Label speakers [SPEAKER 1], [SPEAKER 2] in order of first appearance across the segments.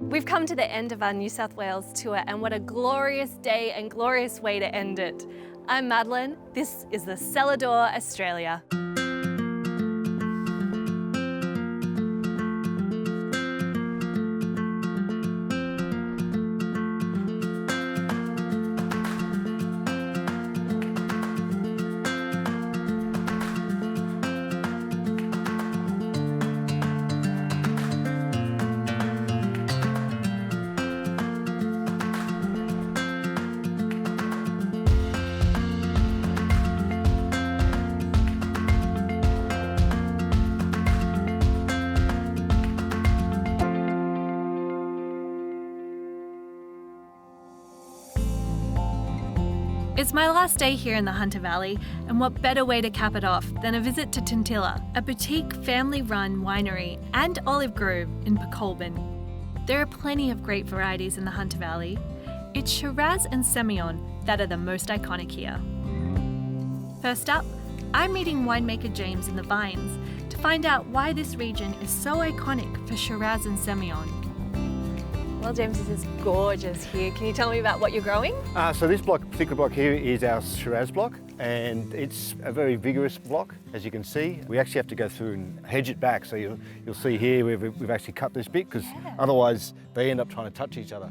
[SPEAKER 1] We've come to the end of our New South Wales tour, and what a glorious day and glorious way to end it. I'm Madeleine, this is the Cellar Door Australia. It's my last day here in the Hunter Valley, and what better way to cap it off than a visit to Tintilla, a boutique family-run winery and olive grove in Colburn. There are plenty of great varieties in the Hunter Valley. It's Shiraz and Semillon that are the most iconic here. First up, I'm meeting winemaker James in the vines to find out why this region is so iconic for Shiraz and Semillon. Well, James, this is gorgeous here. Can you tell me about what you're growing?
[SPEAKER 2] So this particular block here is our Shiraz block, and it's a very vigorous block, as you can see. We actually have to go through and hedge it back, so you'll see here we've actually cut this bit, because otherwise they end up trying to touch each other.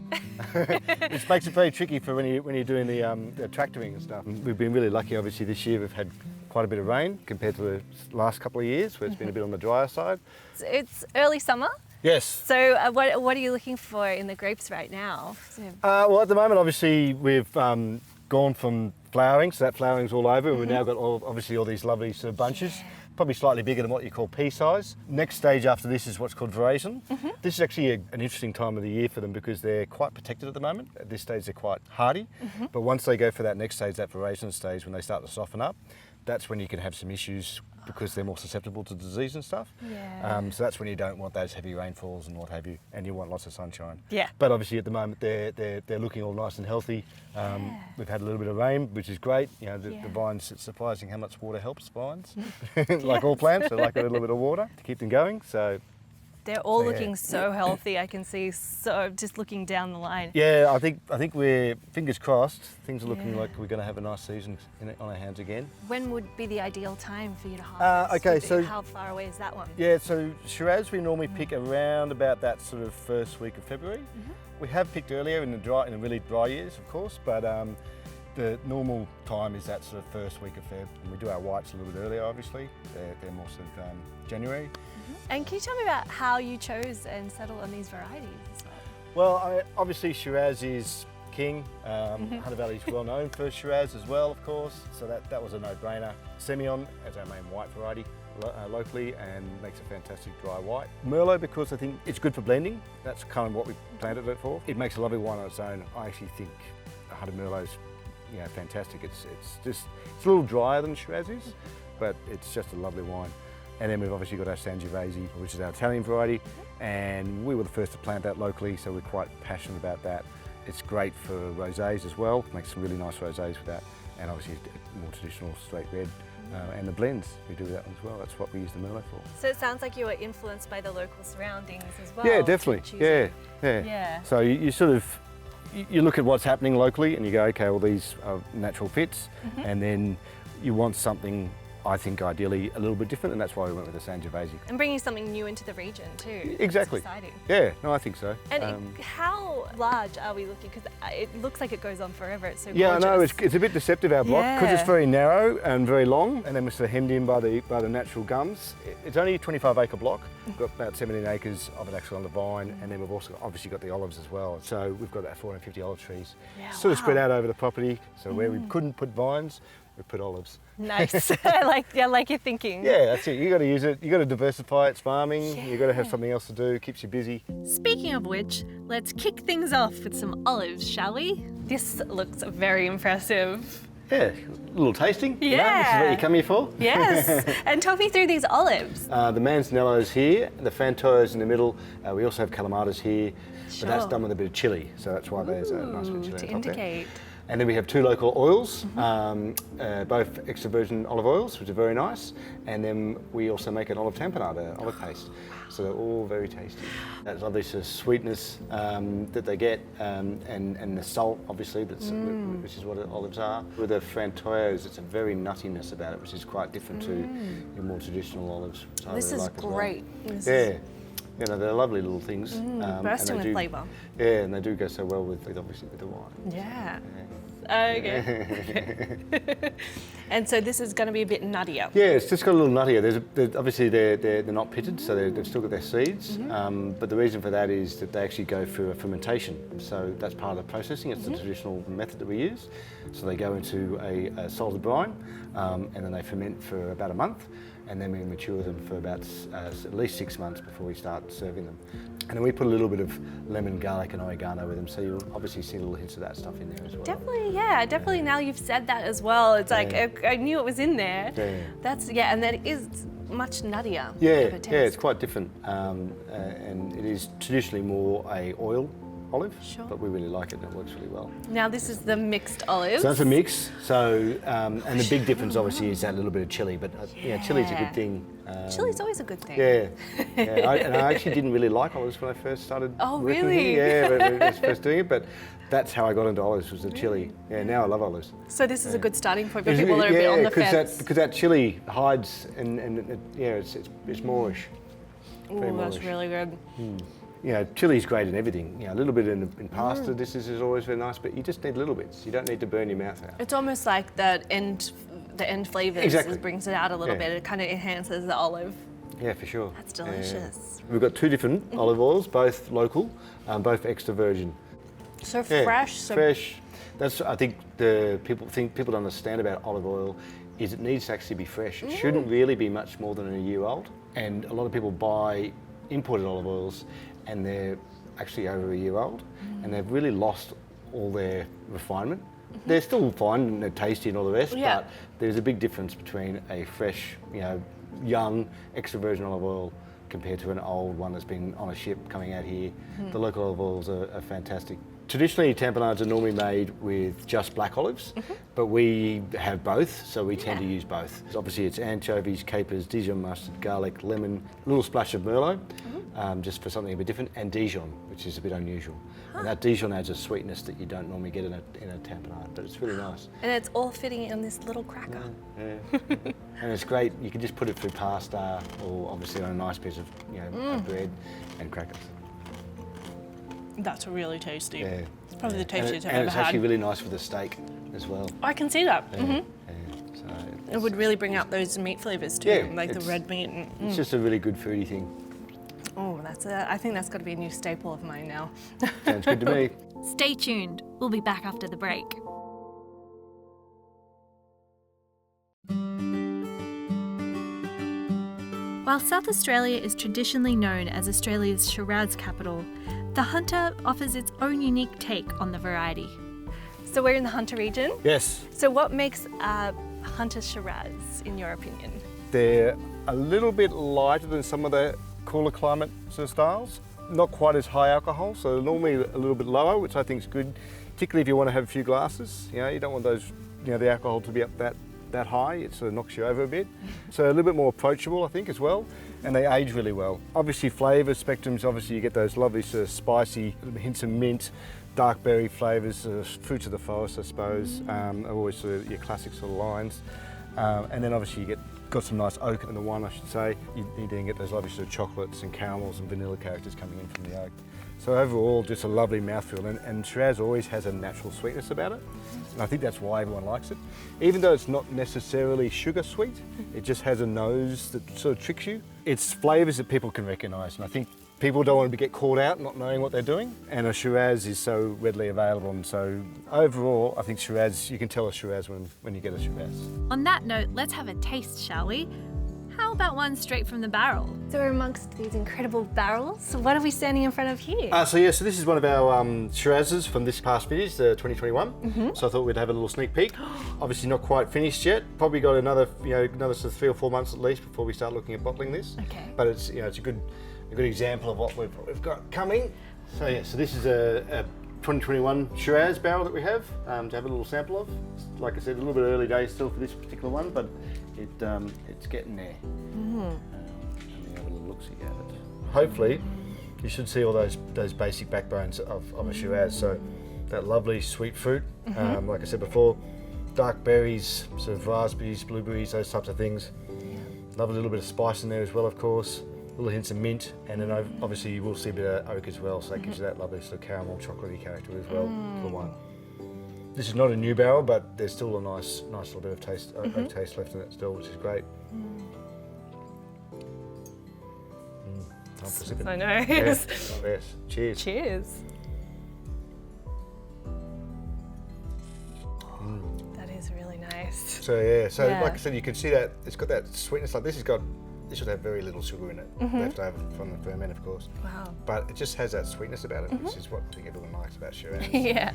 [SPEAKER 2] Which makes it very tricky for when you're doing the tractoring and stuff. We've been really lucky, obviously, this year. We've had quite a bit of rain compared to the last couple of years, where it's been a bit on the drier side.
[SPEAKER 1] It's early summer.
[SPEAKER 2] Yes.
[SPEAKER 1] So what are you looking for in the grapes right now?
[SPEAKER 2] Well, at the moment, obviously, we've gone from flowering, so that flowering's all over. We've now got obviously all these lovely sort of bunches, probably slightly bigger than what you call pea size. Next stage after this is what's called veraison. This is actually an interesting time of the year for them because they're quite protected at the moment. At this stage, they're quite hardy, but once they go for that next stage, that veraison stage, when they start to soften up, that's when you can have some issues because they're more susceptible to disease and stuff. So that's when you don't want those heavy rainfalls and what have you, and you want lots of sunshine. But obviously at the moment they're looking all nice and healthy. We've had a little bit of rain, which is great. You know, the vines, it's surprising how much water helps vines. Like all plants, they like a little bit of water to keep them going. So
[SPEAKER 1] they're all looking so healthy, I can see, so just looking down the line.
[SPEAKER 2] Yeah, I think we're, fingers crossed, things are looking like we're going to have a nice season on our hands again.
[SPEAKER 1] When would be the ideal time for you to harvest?
[SPEAKER 2] Okay, so
[SPEAKER 1] how far away is that one?
[SPEAKER 2] Yeah, so Shiraz we normally pick around about that sort of first week of February. We have picked earlier in the really dry years, of course, but the normal time is that sort of first week of Feb. And we do our whites a little bit earlier, obviously. They're more sort of January.
[SPEAKER 1] And can you tell me about how you chose and settled on these varieties?
[SPEAKER 2] Well, obviously Shiraz is king. Hunter Valley is well known for Shiraz as well, of course. So that was a no-brainer. Semillon as our main white variety locally, and makes a fantastic dry white. Merlot, because I think it's good for blending. That's kind of what we planted it for. It makes a lovely wine on its own. I actually think Hunter Merlot's fantastic. It's a little drier than Shiraz is, but it's just a lovely wine. And then we've obviously got our Sangiovese, which is our Italian variety, and we were the first to plant that locally, so we're quite passionate about that. It's great for rosés as well, makes some really nice rosés with that, and obviously more traditional straight red. And the blends, we do that one as well. That's what we use the Merlot for.
[SPEAKER 1] So it sounds like you were influenced by the local surroundings as well.
[SPEAKER 2] Yeah, definitely. Yeah. So you sort of, you look at what's happening locally and you go, okay, well these are natural fits, and then you want something, I think, ideally a little bit different, and that's why we went with the Sangiovese.
[SPEAKER 1] And bringing something new into the region too.
[SPEAKER 2] Exactly.
[SPEAKER 1] It's exciting.
[SPEAKER 2] Yeah, no, I think so.
[SPEAKER 1] And how large are we looking? Because it looks like it goes on forever. It's so
[SPEAKER 2] gorgeous.
[SPEAKER 1] I
[SPEAKER 2] know, it's a bit deceptive, our block, because it's very narrow and very long, and then we're sort of hemmed in by the natural gums. It's only a 25-acre block. We've got about 17 acres of it actually on the vine, and then we've also obviously got the olives as well. So we've got about 450 olive trees, sort of spread out over the property. So where we couldn't put vines, we put olives.
[SPEAKER 1] Nice. like you're thinking.
[SPEAKER 2] Yeah, that's it. You got to use it. You got to diversify. It's farming. You got to have something else to do. Keeps you busy.
[SPEAKER 1] Speaking of which, let's kick things off with some olives, shall we? This looks very impressive.
[SPEAKER 2] Yeah, a little tasting.
[SPEAKER 1] Yeah.
[SPEAKER 2] You know, this is what you come here for.
[SPEAKER 1] Yes. And talk me through these olives.
[SPEAKER 2] The Manzanello's here, the Fanto's in the middle. We also have Calamatas here, but that's done with a bit of chili, so that's why there's a nice bit of chili
[SPEAKER 1] to
[SPEAKER 2] on top
[SPEAKER 1] indicate.
[SPEAKER 2] there. And then we have 2 local oils, both extra virgin olive oils, which are very nice. And then we also make an olive tamponade, olive paste. So they're all very tasty. That's obviously the sweetness that they get, and the salt, obviously, which is what olives are. With the frantoios, it's a very nuttiness about it, which is quite different to your more traditional olives. Which I
[SPEAKER 3] This
[SPEAKER 2] really
[SPEAKER 3] is
[SPEAKER 2] like as well.
[SPEAKER 3] great.
[SPEAKER 2] You know, they're lovely little things.
[SPEAKER 3] Bursting with flavour.
[SPEAKER 2] Yeah, and they do go so well with obviously with the wine.
[SPEAKER 3] Yeah. Okay. And so this is going to be a bit nuttier.
[SPEAKER 2] Yeah, it's just got a little nuttier. Obviously they're not pitted, so they've still got their seeds. But the reason for that is that they actually go through a fermentation. So that's part of the processing. It's the traditional method that we use. So they go into a salted brine, and then they ferment for about a month. And then we mature them for about at least 6 months before we start serving them. And then we put a little bit of lemon, garlic and oregano with them, so you'll obviously see little hints of that stuff in there as well.
[SPEAKER 3] Definitely, yeah, definitely now you've said that as well. It's like, I knew it was in there.
[SPEAKER 2] Yeah.
[SPEAKER 3] And that is much nuttier.
[SPEAKER 2] Yeah,
[SPEAKER 3] of a taste.
[SPEAKER 2] yeah, it's quite different. And it is traditionally more a oil olive, but we really like it and it works really well.
[SPEAKER 3] Now this is the mixed olives.
[SPEAKER 2] So that's a mix. So, and the big difference obviously is that little bit of chili, but chili's a good thing.
[SPEAKER 3] Chili's always a good thing.
[SPEAKER 2] Yeah, and I actually didn't really like olives when I first started.
[SPEAKER 3] Oh,
[SPEAKER 2] working
[SPEAKER 3] really?
[SPEAKER 2] here. Yeah, when I was first doing it, but that's how I got into olives, was the chili. Yeah, now I love olives.
[SPEAKER 3] So this is a good starting point for people that are a bit on the fence.
[SPEAKER 2] Because that chili hides and it's moreish.
[SPEAKER 3] Oh, that's really good.
[SPEAKER 2] You know, chili's great in everything. You know, a little bit in pasta dishes is always very nice, but you just need little bits. You don't need to burn your mouth out.
[SPEAKER 3] It's almost like the end flavours brings it out a little bit. It kind of enhances the olive.
[SPEAKER 2] Yeah, for sure.
[SPEAKER 3] That's delicious.
[SPEAKER 2] We've got 2 different olive oils, both local, both extra virgin.
[SPEAKER 3] So fresh.
[SPEAKER 2] Fresh. That's, I think people don't understand about olive oil is it needs to actually be fresh. It shouldn't really be much more than a year old. And a lot of people buy imported olive oils and they're actually over a year old and they've really lost all their refinement. They're still fine and they're tasty and all the rest, but there's a big difference between a fresh, young extra virgin olive oil compared to an old one that's been on a ship coming out here. The local olive oils are fantastic. Traditionally, tamponades are normally made with just black olives, but we have both, so we tend to use both. Obviously, it's anchovies, capers, Dijon mustard, garlic, lemon, a little splash of Merlot, just for something a bit different, and Dijon, which is a bit unusual. And that Dijon adds a sweetness that you don't normally get in a tamponade, but it's really nice.
[SPEAKER 3] And it's all fitting in this little cracker.
[SPEAKER 2] And it's great. You can just put it through pasta, or obviously on a nice piece of bread and crackers.
[SPEAKER 3] That's really tasty.
[SPEAKER 2] Yeah.
[SPEAKER 3] It's probably the tastiest I've
[SPEAKER 2] and
[SPEAKER 3] ever
[SPEAKER 2] it's
[SPEAKER 3] had.
[SPEAKER 2] actually really nice with the steak as well.
[SPEAKER 3] I can see that.
[SPEAKER 2] So
[SPEAKER 3] It would really bring out those meat flavours too, like the red meat.
[SPEAKER 2] It's just a really good foodie thing.
[SPEAKER 3] Oh, I think that's got to be a new staple of mine now.
[SPEAKER 2] Sounds good to me.
[SPEAKER 1] Stay tuned. We'll be back after the break. While South Australia is traditionally known as Australia's Shiraz capital, the Hunter offers its own unique take on the variety.
[SPEAKER 3] So we're in the Hunter region.
[SPEAKER 2] Yes.
[SPEAKER 3] So what makes a Hunter Shiraz, in your opinion?
[SPEAKER 2] They're a little bit lighter than some of the cooler climate sort of styles. Not quite as high alcohol, so normally a little bit lower, which I think is good, particularly if you want to have a few glasses. You don't want those, the alcohol to be up that high. It sort of knocks you over a bit. So a little bit more approachable, I think, as well. And they age really well. Obviously, flavour spectrums, obviously you get those lovely sort of spicy hints of mint, dark berry flavours, fruits of the forest, I suppose, are always sort of your classic sort of lines. And then obviously you got some nice oak in the wine, I should say. You then get those lovely sort of chocolates and caramels and vanilla characters coming in from the oak. So overall, just a lovely mouthfeel, and Shiraz always has a natural sweetness about it, and I think that's why everyone likes it. Even though it's not necessarily sugar sweet, it just has a nose that sort of tricks you. It's flavours that people can recognise, and I think people don't want to get caught out not knowing what they're doing, and a Shiraz is so readily available, and so overall, I think Shiraz, you can tell a Shiraz when you get a Shiraz.
[SPEAKER 1] On that note, let's have a taste, shall we? How about one straight from the barrel?
[SPEAKER 3] So we're amongst these incredible barrels. What are we standing in front of here?
[SPEAKER 2] So this is one of our Shirazes from this past vintage, 2021. So I thought we'd have a little sneak peek. Obviously not quite finished yet. Probably got another sort of 3 or 4 months at least before we start looking at bottling this.
[SPEAKER 3] Okay.
[SPEAKER 2] But it's it's a good example of what we've got coming. So so this is a 2021 Shiraz barrel that we have to have a little sample of. Like I said, a little bit early days still for this particular one, but it's getting there. Let me have a little look-see at it. Hopefully, you should see all those basic backbones of a Shiraz. So that lovely sweet fruit, like I said before, dark berries, sort of raspberries, blueberries, those types of things. Love a little bit of spice in there as well, of course. Little hints of mint, and then obviously you will see a bit of oak as well, so that gives you that lovely sort of caramel, chocolatey character as well for the wine. This is not a new barrel, but there's still a nice little bit of taste, oak taste left in it still, which is great. Time for sipping.
[SPEAKER 3] So nice.
[SPEAKER 2] Yes. Cheers.
[SPEAKER 3] Cheers. That is really nice.
[SPEAKER 2] So like I said, you can see that it's got that sweetness. Like this should have very little sugar in it, left over from the ferment, of course.
[SPEAKER 3] Wow.
[SPEAKER 2] But it just has that sweetness about it, which is what I think everyone likes about Shiraz.
[SPEAKER 3] Yeah.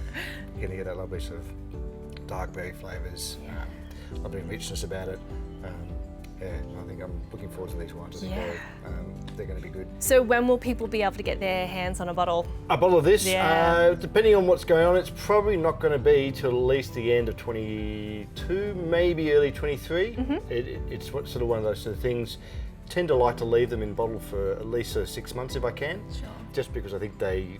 [SPEAKER 2] You're going to get that lovely sort of dark berry flavours, lovely richness about it. I think I'm looking forward to these wines. I think they're going to be good.
[SPEAKER 3] So when will people be able to get their hands on a bottle?
[SPEAKER 2] A bottle of this,
[SPEAKER 3] Yeah.
[SPEAKER 2] Depending on what's going on, it's probably not going to be till at least the end of 22, maybe early 23. It's sort of one of those sort of things. Tend to like to leave them in bottle for at least 6 months if I can, just because I think they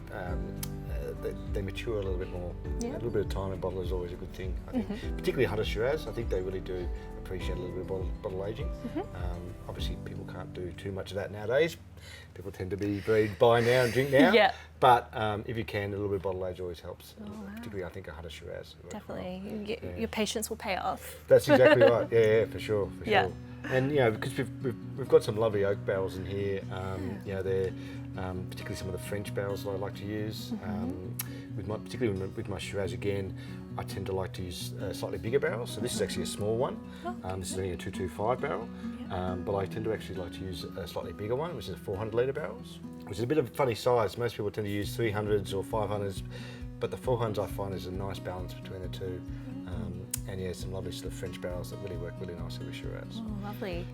[SPEAKER 2] mature a little bit more. A little bit of time in bottle is always a good thing. I think, particularly Hunter Shiraz, I think they really do appreciate a little bit of bottle aging. Obviously, people can't do too much of that nowadays. People tend to be very buy now and drink now. But if you can, a little bit of bottle age always helps. Particularly, I think a Hunter Shiraz.
[SPEAKER 3] Definitely, your patience will pay off.
[SPEAKER 2] That's exactly right. Yeah, for sure. And because we've got some lovely oak barrels in here. They're particularly some of the French barrels that I like to use. Particularly with my Shiraz again, I tend to like to use slightly bigger barrels. So this is actually a small one. This is only a 225 barrel. But I tend to actually like to use a slightly bigger one, which is 400 litre barrels, which is a bit of a funny size. Most people tend to use 300s or 500s, but the 400s I find is a nice balance between the two. And some lovely sort of French barrels that really work really nicely with Shiraz.
[SPEAKER 3] Oh, lovely.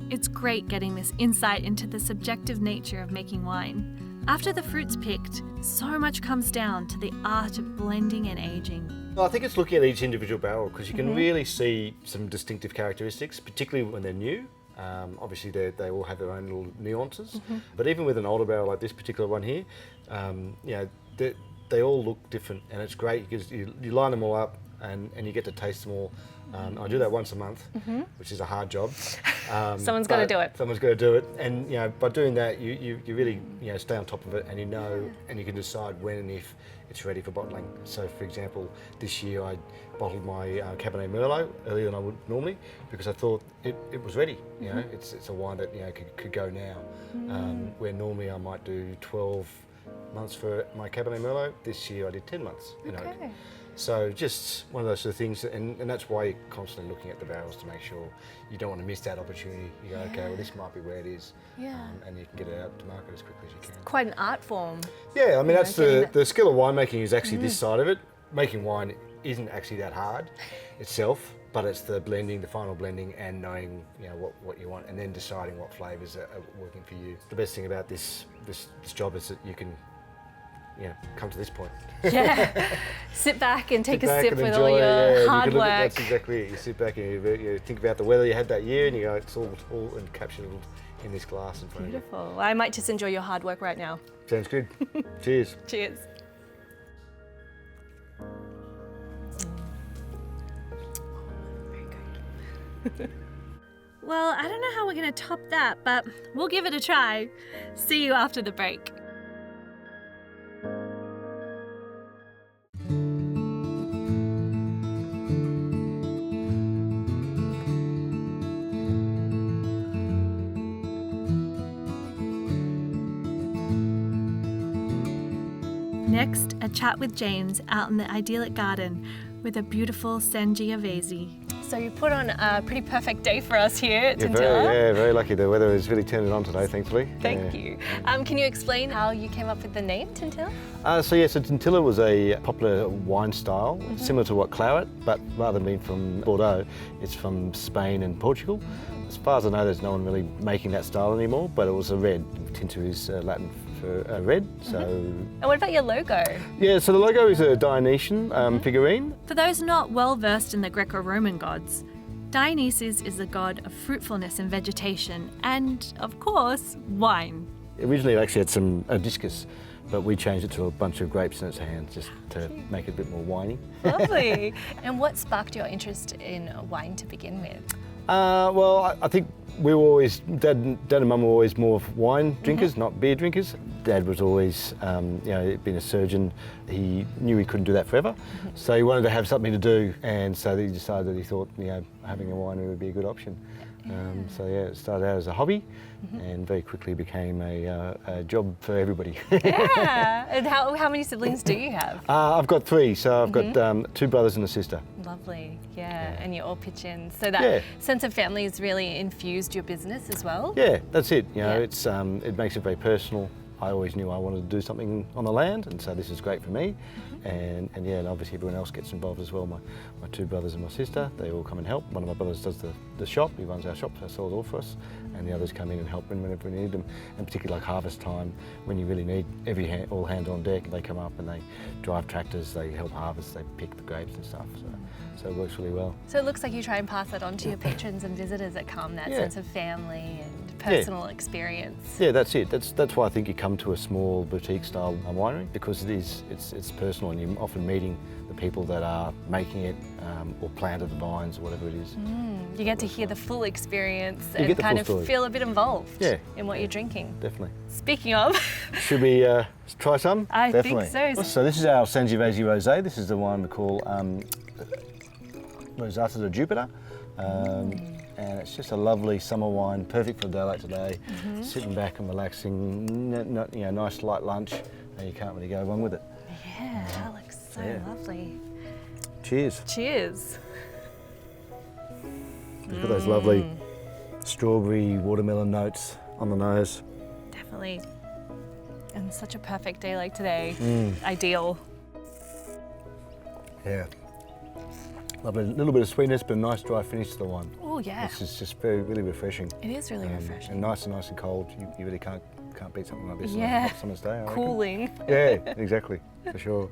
[SPEAKER 1] It's great getting this insight into the subjective nature of making wine. After the fruit's picked, so much comes down to the art of blending and aging.
[SPEAKER 2] Well, I think it's looking at each individual barrel because you can really see some distinctive characteristics, particularly when they're new. Obviously, they all have their own little nuances. But even with an older barrel like this particular one here, they all look different, and it's great because you line them all up and you get to taste them all. I do that once a month, which is a hard job.
[SPEAKER 3] Someone's got to do it.
[SPEAKER 2] Someone's got to do it, and by doing that, you really stay on top of it, and and you can decide when and if it's ready for bottling. So, for example, this year I bottled my Cabernet Merlot earlier than I would normally because I thought it was ready. It's a wine that could go now, where normally I might do 12 months for my Cabernet Merlot. This year I did 10 months. So just one of those sort of things, and that's why you're constantly looking at the barrels to make sure you don't want to miss that opportunity. You go, okay, well this might be where it is, and you can get it out to market as quickly as you can.
[SPEAKER 3] Quite an art form.
[SPEAKER 2] Yeah, I mean that's the skill of winemaking is actually this side of it. Making wine isn't actually that hard itself, but it's the blending, the final blending, and knowing what you want, and then deciding what flavours are working for you. The best thing about this job is that you can come to this point.
[SPEAKER 3] Sit back and take a sip with
[SPEAKER 2] enjoy,
[SPEAKER 3] all your hard work.
[SPEAKER 2] That's exactly it. You sit back and you think about the weather you had that year, and you go, it's all encapsulated in this glass in front of you.
[SPEAKER 3] Beautiful. Well, I might just enjoy your hard work right now.
[SPEAKER 2] Sounds good. Cheers.
[SPEAKER 3] Cheers. Very good.
[SPEAKER 1] Well, I don't know how we're going to top that, but we'll give it a try. See you after the break. Next, a chat with James out in the idyllic garden with a beautiful Sangiovese.
[SPEAKER 3] So you put on a pretty perfect day for us here at Tintilla.
[SPEAKER 2] Very lucky. The weather is really turning on today, thankfully.
[SPEAKER 3] Thank you. Can you explain how you came up with the name Tintilla?
[SPEAKER 2] So Tintilla was a popular wine style, similar to what Claret, but rather than being from Bordeaux, it's from Spain and Portugal. As far as I know, there's no one really making that style anymore, but it was a red. Tinta is Latin for red, so...
[SPEAKER 3] And what about your logo?
[SPEAKER 2] Yeah, so the logo is a Dionysian figurine.
[SPEAKER 1] For those not well versed in the Greco-Roman gods, Dionysus is the god of fruitfulness and vegetation, and, of course, wine.
[SPEAKER 2] Originally it actually had a discus, but we changed it to a bunch of grapes in its hand just to make it a bit more winey.
[SPEAKER 3] Lovely. And what sparked your interest in wine to begin with?
[SPEAKER 2] Well, I think we were always, Dad and Mum were always more of wine drinkers, not beer drinkers. Dad was always, being a surgeon, he knew he couldn't do that forever. So he wanted to have something to do, and so he decided that he thought, having a winery would be a good option. It started out as a hobby and very quickly became a job for everybody.
[SPEAKER 3] Yeah, and how many siblings do you have?
[SPEAKER 2] I've got 3, so I've got 2 brothers and a sister.
[SPEAKER 3] Lovely, yeah, and you all pitch in. So that sense of family has really infused your business as well?
[SPEAKER 2] Yeah, that's it. It's it makes it very personal. I always knew I wanted to do something on the land, and so this is great for me. And obviously everyone else gets involved as well. My 2 brothers and my sister, they all come and help. One of my brothers does the shop, he runs our shop, so sells all for us. And the others come in and help whenever we need them. And particularly like harvest time, when you really need all hands on deck, they come up and they drive tractors, they help harvest, they pick the grapes and stuff. So it works really well.
[SPEAKER 3] So it looks like you try and pass that on to your patrons and visitors that come, that sense of family and personal experience.
[SPEAKER 2] Yeah, that's it. That's why I think you come to a small boutique style winery, because it's personal, and you're often meeting the people that are making it or planted the vines or whatever it is.
[SPEAKER 3] You get to hear the full experience and kind of feel a bit involved in what you're drinking.
[SPEAKER 2] Definitely.
[SPEAKER 3] Speaking of...
[SPEAKER 2] Should we try some?
[SPEAKER 3] I think so.
[SPEAKER 2] So this is our Sangiovese Rosé. This is the wine we call Rosata de Jupiter. And it's just a lovely summer wine, perfect for a day like today. Sitting back and relaxing, nice light lunch, and you can't really go wrong with it.
[SPEAKER 3] Yeah, that looks so lovely.
[SPEAKER 2] Cheers.
[SPEAKER 3] Cheers.
[SPEAKER 2] It's got those lovely strawberry, watermelon notes on the nose.
[SPEAKER 3] Definitely. And such a perfect day like today. Ideal.
[SPEAKER 2] Yeah. Lovely, a little bit of sweetness, but a nice dry finish to the wine.
[SPEAKER 3] Oh yeah.
[SPEAKER 2] This is just really refreshing.
[SPEAKER 3] It is really refreshing.
[SPEAKER 2] And nice and cold. You really can't beat something like this on a hot summer's day.
[SPEAKER 3] Cooling.
[SPEAKER 2] Yeah, exactly, for sure.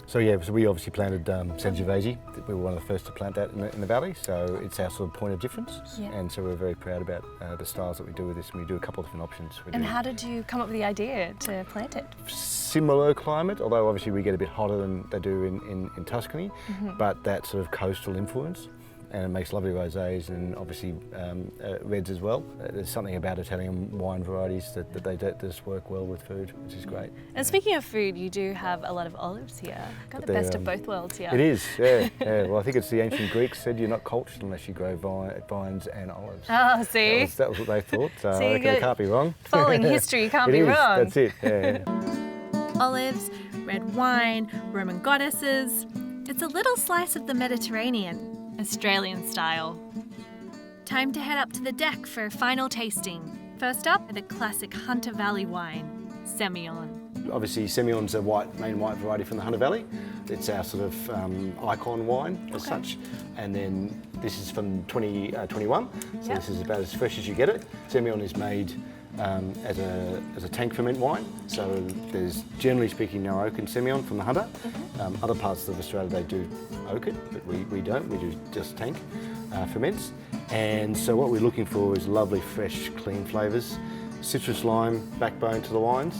[SPEAKER 2] So we obviously planted Sangiovese. We were one of the first to plant that in the valley, so it's our sort of point of difference. Yeah. And so we're very proud about the styles that we do with this, and we do a couple of different options.
[SPEAKER 3] And how did you come up with the idea to plant it?
[SPEAKER 2] Similar climate, although obviously we get a bit hotter than they do in Tuscany, but that sort of coastal influence. And it makes lovely rosés and obviously reds as well. There's something about Italian wine varieties that they just work well with food, which is great.
[SPEAKER 3] And speaking of food, you do have a lot of olives here. Got the best of both worlds here.
[SPEAKER 2] It is, yeah. Well, I think it's the ancient Greeks said you're not cultured unless you grow vines and olives.
[SPEAKER 3] Oh, see?
[SPEAKER 2] That was what they thought, so I reckon it can't be wrong.
[SPEAKER 3] Following history, you can't be wrong.
[SPEAKER 2] That's it, yeah.
[SPEAKER 1] Olives, red wine, Roman goddesses. It's a little slice of the Mediterranean. Australian style. Time to head up to the deck for a final tasting. First up, the classic Hunter Valley wine, Semillon.
[SPEAKER 2] Obviously, Semillon's a main white variety from the Hunter Valley. It's our sort of icon wine as such. And then this is from 2021, so this is about as fresh as you get it. Semillon is made as a tank ferment wine, so there's generally speaking no oak in Semillon from the Hunter. Other parts of Australia they do oak it, but we don't, we do just tank ferments. And so what we're looking for is lovely, fresh, clean flavours, citrus lime backbone to the wines.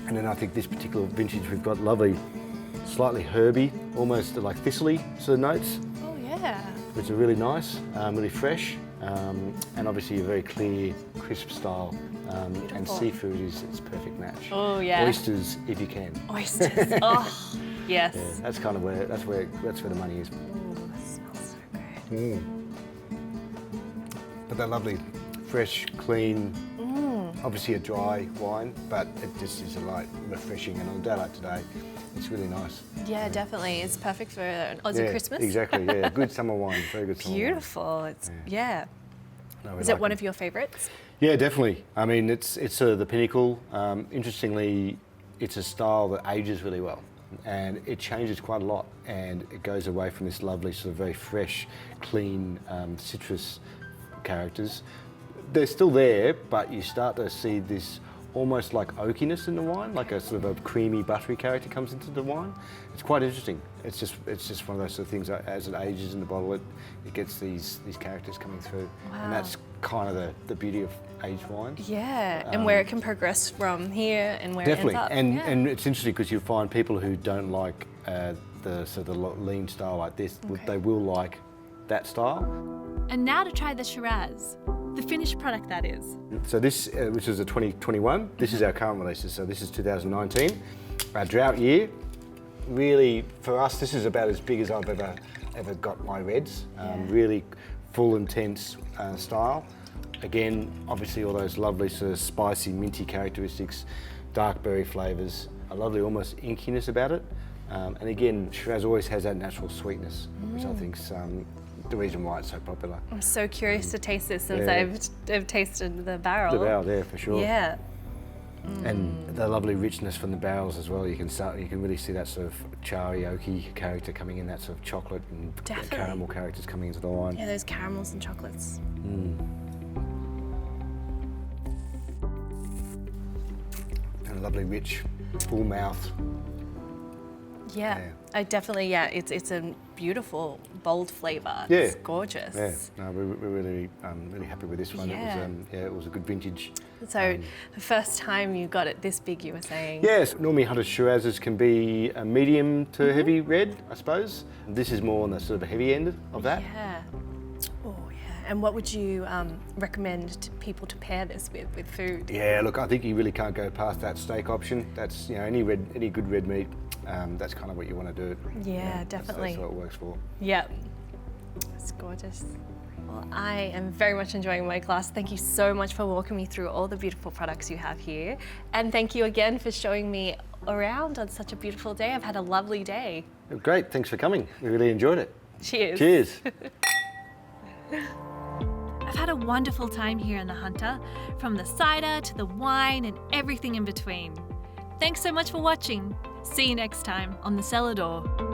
[SPEAKER 2] And then I think this particular vintage we've got lovely, slightly herby, almost like thistly sort of notes.
[SPEAKER 3] Oh yeah.
[SPEAKER 2] Which are really nice, really fresh. And obviously a very clear, crisp style. And seafood is its perfect match.
[SPEAKER 3] Oh yeah.
[SPEAKER 2] Oysters, if you can.
[SPEAKER 3] Oysters. Oh, yes.
[SPEAKER 2] Yeah, that's kind of where the money is.
[SPEAKER 3] Ooh, that smells so good.
[SPEAKER 2] But that lovely, fresh, clean. Obviously a dry wine, but it just is a light, refreshing, and on a day like today, it's really nice.
[SPEAKER 3] Yeah, definitely. It's perfect for an Aussie Christmas.
[SPEAKER 2] Exactly. Yeah, good summer wine. Very good summer wine.
[SPEAKER 3] Beautiful. It's No, is it one of your favourites?
[SPEAKER 2] Yeah, definitely. I mean, it's sort of the pinnacle. Interestingly, it's a style that ages really well. and it changes quite a lot, and it goes away from this lovely sort of very fresh, clean citrus characters. They're still there, but you start to see this almost like oakiness in the wine, like a sort of a creamy, buttery character comes into the wine. It's quite interesting. It's just one of those sort of things that as it ages in the bottle, it gets these characters coming through.
[SPEAKER 3] Wow.
[SPEAKER 2] And that's kind of the beauty of aged wines.
[SPEAKER 3] Yeah, and where it can progress from here and where
[SPEAKER 2] Definitely,
[SPEAKER 3] it ends up.
[SPEAKER 2] and it's interesting because you'll find people who don't like the sort of lean style like this, they will like that style.
[SPEAKER 1] And now to try the Shiraz, the finished product that is.
[SPEAKER 2] So this, which is a 2021, this is our current releases. So this is 2019, our drought year. Really, for us, this is about as big as I've ever got my reds. Really full, intense style. Again, obviously all those lovely sort of spicy, minty characteristics, dark berry flavours, a lovely almost inkiness about it. And again, Shiraz always has that natural sweetness, which I think's the reason why it's so popular.
[SPEAKER 3] I'm so curious to taste this since I've tasted the barrel.
[SPEAKER 2] The barrel there, for sure.
[SPEAKER 3] Yeah.
[SPEAKER 2] And the lovely richness from the barrels as well. You can really see that sort of charry, oaky character coming in, that sort of chocolate and caramel characters coming into the wine.
[SPEAKER 3] Yeah, those caramels and chocolates.
[SPEAKER 2] And a lovely, rich, full mouth.
[SPEAKER 3] Yeah, I definitely, it's a beautiful, bold flavour.
[SPEAKER 2] Yeah.
[SPEAKER 3] It's gorgeous.
[SPEAKER 2] Yeah, no, we're really happy with this one.
[SPEAKER 3] Yeah.
[SPEAKER 2] It was a good vintage.
[SPEAKER 3] So the first time you got it this big, you were saying?
[SPEAKER 2] Yes, normally Hunter Shirazes can be a medium to heavy red, I suppose. This is more on the sort of heavy end of that.
[SPEAKER 3] Yeah. Oh, yeah. And what would you recommend to people to pair this with food?
[SPEAKER 2] Yeah, look, I think you really can't go past that steak option. That's, any good red meat. That's kind of what you want to do.
[SPEAKER 3] Yeah, definitely.
[SPEAKER 2] That's what it works for.
[SPEAKER 3] Yep. It's gorgeous. Well, I am very much enjoying my class. Thank you so much for walking me through all the beautiful products you have here. And thank you again for showing me around on such a beautiful day. I've had a lovely day.
[SPEAKER 2] Great, thanks for coming. We really enjoyed it.
[SPEAKER 3] Cheers.
[SPEAKER 2] Cheers.
[SPEAKER 1] I've had a wonderful time here in the Hunter, from the cider to the wine and everything in between. Thanks so much for watching. See you next time on the Cellar Door.